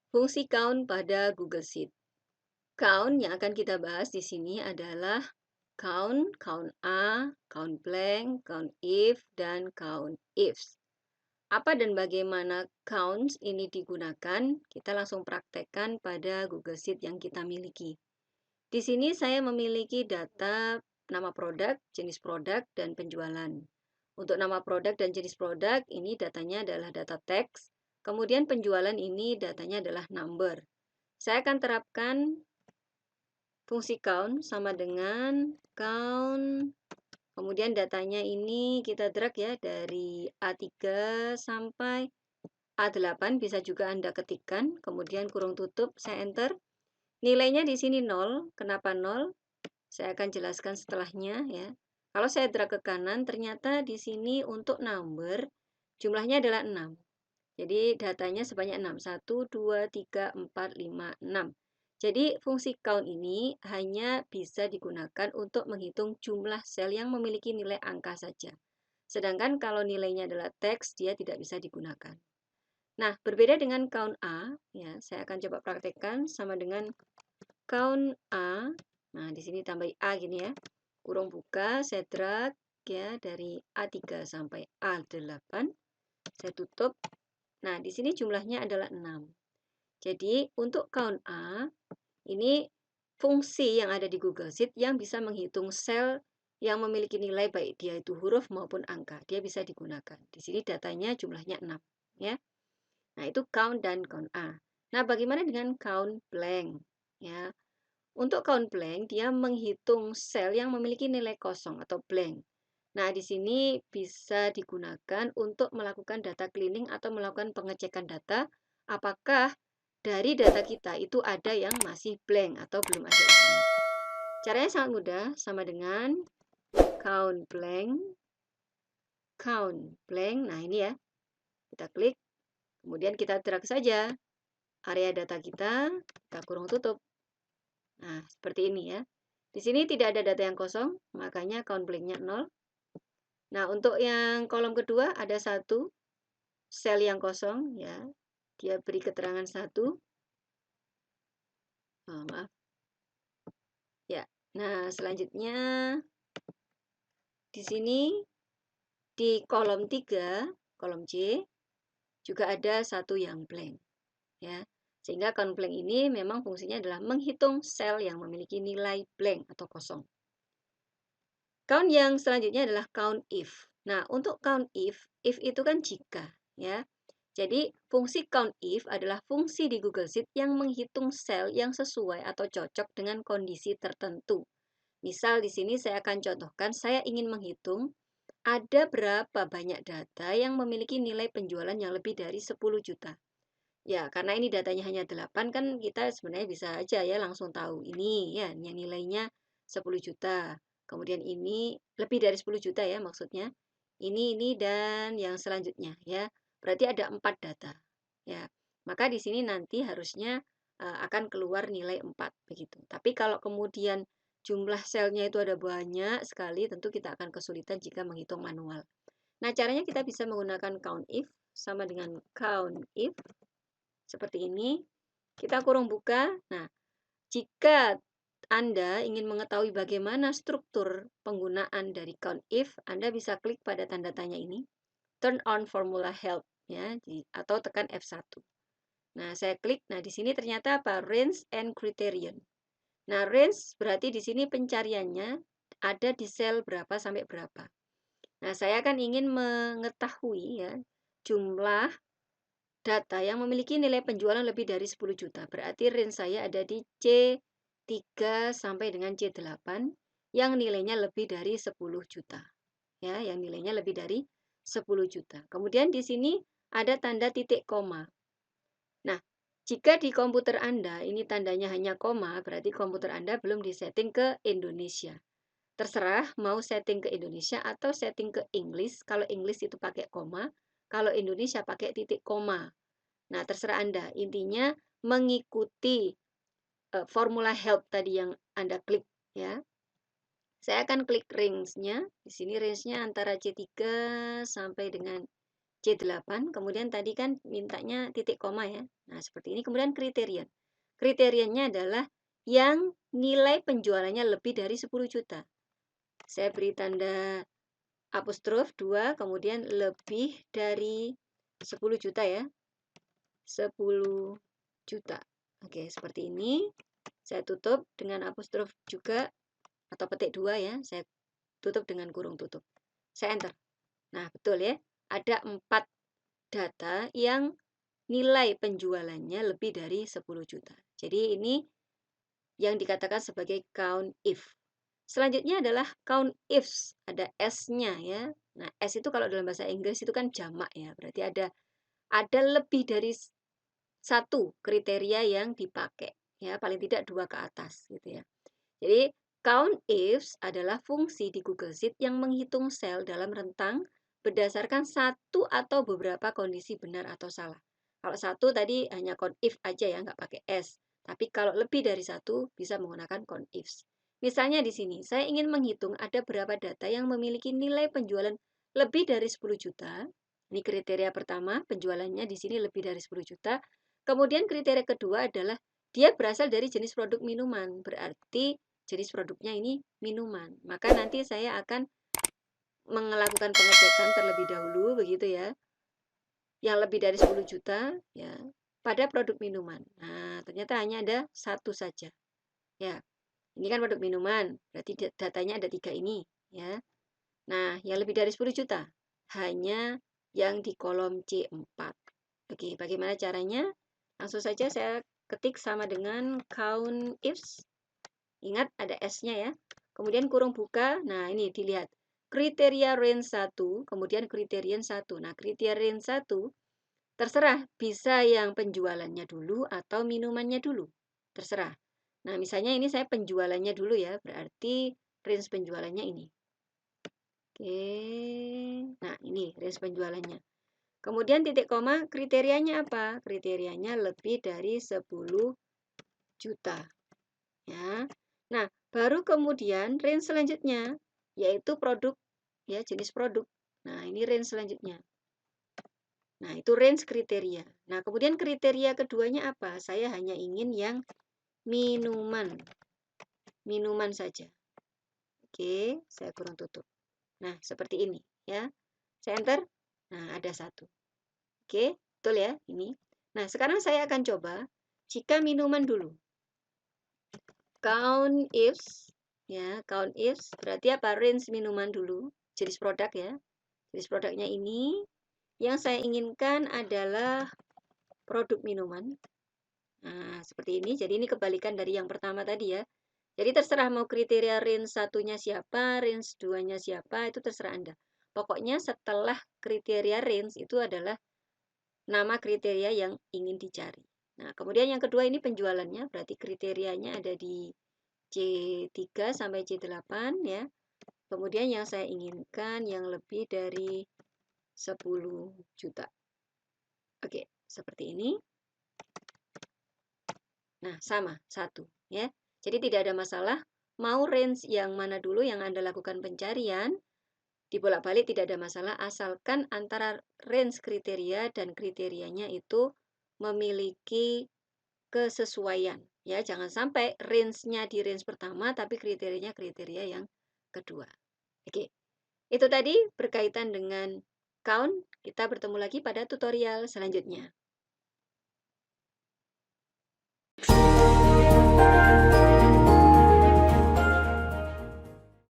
Fungsi count pada Google Sheet. Count yang akan kita bahas di sini adalah count, count A, count blank, count if, dan count ifs. Apa dan bagaimana counts ini digunakan? Kita langsung praktekkan pada Google Sheet yang kita miliki. Di sini saya memiliki data nama produk, jenis produk, dan penjualan. Untuk nama produk dan jenis produk, ini datanya adalah data teks. Kemudian penjualan ini datanya adalah number. Saya akan terapkan fungsi count sama dengan count. Kemudian datanya ini kita drag ya dari A3 sampai A8, bisa juga Anda ketikkan, kemudian kurung tutup, saya enter. Nilainya di sini 0. Kenapa 0? Saya akan jelaskan setelahnya ya. Kalau saya drag ke kanan, ternyata di sini untuk number jumlahnya adalah 6. Jadi datanya sebanyak 6. 1, 2, 3, 4, 5, 6. Jadi fungsi count ini hanya bisa digunakan untuk menghitung jumlah sel yang memiliki nilai angka saja. Sedangkan kalau nilainya adalah teks, dia tidak bisa digunakan. Nah, berbeda dengan count A, ya, saya akan coba praktekkan sama dengan count A. Nah, di sini tambah A gini ya. Kurung buka, saya drag ya dari A3 sampai A8. Saya tutup. Nah, di sini jumlahnya adalah 6. Jadi, untuk count A, ini fungsi yang ada di Google Sheet yang bisa menghitung sel yang memiliki nilai baik dia itu huruf maupun angka. Dia bisa digunakan. Di sini datanya jumlahnya 6. Ya. Nah, itu count dan count A. Nah, bagaimana dengan count blank? Ya. Untuk count blank, dia menghitung sel yang memiliki nilai kosong atau blank. Nah, di sini bisa digunakan untuk melakukan data cleaning atau melakukan pengecekan data, apakah dari data kita itu ada yang masih blank atau belum ada isinya. Caranya sangat mudah, sama dengan count blank, count blank. Nah, ini ya, kita klik, kemudian kita drag saja area data kita kurung tutup. Nah, seperti ini ya. Di sini tidak ada data yang kosong, makanya count blank-nya 0. Nah, untuk yang kolom kedua ada satu sel yang kosong ya. Dia beri keterangan 1. Oh, maaf. Ya. Nah, selanjutnya di sini di kolom 3, kolom C juga ada satu yang blank ya. Sehingga count blank ini memang fungsinya adalah menghitung sel yang memiliki nilai blank atau kosong. Count yang selanjutnya adalah count if. Nah, untuk count if itu kan jika, ya. Jadi, fungsi count if adalah fungsi di Google Sheet yang menghitung sel yang sesuai atau cocok dengan kondisi tertentu. Misal di sini saya akan contohkan, saya ingin menghitung ada berapa banyak data yang memiliki nilai penjualan yang lebih dari 10 juta. Ya, karena ini datanya hanya 8, kan kita sebenarnya bisa aja ya langsung tahu. Ini ya, yang nilainya 10 juta. Kemudian ini lebih dari 10 juta ya maksudnya. Ini, dan yang selanjutnya ya. Berarti ada 4 data. Ya, maka di sini nanti harusnya akan keluar nilai 4 begitu. Tapi kalau kemudian jumlah selnya itu ada banyak sekali, tentu kita akan kesulitan jika menghitung manual. Nah, caranya kita bisa menggunakan count if sama dengan count if. Seperti ini, kita kurung buka. Nah, jika Anda ingin mengetahui bagaimana struktur penggunaan dari count if, Anda bisa klik pada tanda tanya ini, turn on formula help ya, atau tekan F1. Nah, saya klik. Nah, di sini ternyata apa? Range and criterion. Nah, range berarti di sini pencariannya ada di sel berapa sampai berapa. Nah, saya kan ingin mengetahui ya jumlah data yang memiliki nilai penjualan lebih dari 10 juta. Berarti range saya ada di C3 sampai dengan C8 yang nilainya lebih dari 10 juta. Ya, yang nilainya lebih dari 10 juta. Kemudian di sini ada tanda titik koma. Nah, jika di komputer Anda ini tandanya hanya koma, berarti komputer Anda belum disetting ke Indonesia. Terserah mau setting ke Indonesia atau setting ke English. Kalau English itu pakai koma, kalau Indonesia pakai titik koma. Nah, terserah Anda. Intinya mengikuti formula help tadi yang Anda klik ya. Saya akan klik range-nya. Di sini range-nya antara C3 sampai dengan C8, kemudian tadi kan mintanya titik koma ya. Nah, seperti ini. Kemudian kriteria. Kriterianya adalah yang nilai penjualannya lebih dari 10 juta. Saya beri tanda apostrof 2, kemudian lebih dari 10 juta ya. 10 juta. Oke, seperti ini. Saya tutup dengan apostrof juga, atau petik 2 ya. Saya tutup dengan kurung tutup. Saya enter. Nah, betul ya. Ada 4 data yang nilai penjualannya lebih dari 10 juta. Jadi ini yang dikatakan sebagai count if. Selanjutnya adalah count ifs, ada S-nya ya. Nah, S itu kalau dalam bahasa Inggris itu kan jamak ya, berarti ada lebih dari satu kriteria yang dipakai ya, paling tidak 2 ke atas gitu ya. Jadi count ifs adalah fungsi di Google Sheet yang menghitung sel dalam rentang berdasarkan satu atau beberapa kondisi benar atau salah. Kalau satu tadi hanya count if aja ya, nggak pakai S. Tapi kalau lebih dari satu bisa menggunakan count ifs. Misalnya di sini, saya ingin menghitung ada berapa data yang memiliki nilai penjualan lebih dari 10 juta. Ini kriteria pertama, penjualannya di sini lebih dari 10 juta. Kemudian kriteria kedua adalah dia berasal dari jenis produk minuman. Berarti jenis produknya ini minuman. Maka nanti saya akan melakukan pengecekan terlebih dahulu begitu ya. Yang lebih dari 10 juta ya pada produk minuman. Nah, ternyata hanya ada satu saja. Ya. Ini kan produk minuman, berarti datanya ada 3 ini ya. Nah, yang lebih dari 10 juta hanya yang di kolom C4. Oke, bagaimana caranya? Langsung saja saya ketik sama dengan count ifs. Ingat ada S-nya ya. Kemudian kurung buka. Nah, ini dilihat. Kriteria range 1, kemudian kriteria 1. Nah, kriteria range 1 terserah bisa yang penjualannya dulu atau minumannya dulu. Terserah. Nah, misalnya ini saya penjualannya dulu ya, berarti range penjualannya ini. Oke. Nah, ini range penjualannya. Kemudian titik koma, kriterianya apa? Kriterianya lebih dari 10 juta. Ya. Nah, baru kemudian range selanjutnya yaitu produk ya, jenis produk. Nah, ini range selanjutnya. Nah, itu range kriteria. Nah, kemudian kriteria keduanya apa? Saya hanya ingin yang minuman. Minuman saja. Oke, saya kurang tutup. Nah, seperti ini ya. Saya enter. Nah, ada satu. Oke, betul ya ini. Nah, sekarang saya akan coba jika minuman dulu. Count ifs ya, count ifs berarti apa? Range minuman dulu, jenis produk ya. Jenis produknya ini yang saya inginkan adalah produk minuman. Nah, seperti ini. Jadi ini kebalikan dari yang pertama tadi ya. Jadi terserah mau kriteria range satunya siapa, range 2-nya siapa, itu terserah Anda. Pokoknya setelah kriteria range itu adalah nama kriteria yang ingin dicari. Nah, kemudian yang kedua ini penjualannya, berarti kriterianya ada di C3 sampai C8 ya. Kemudian yang saya inginkan yang lebih dari 10 juta. Oke, seperti ini. Nah, sama, satu ya. Jadi tidak ada masalah mau range yang mana dulu yang Anda lakukan pencarian, dibolak-balik tidak ada masalah asalkan antara range kriteria dan kriterianya itu memiliki kesesuaian ya. Jangan sampai range-nya di range pertama tapi kriterianya kriteria yang kedua. Oke. Itu tadi berkaitan dengan count. Kita bertemu lagi pada tutorial selanjutnya.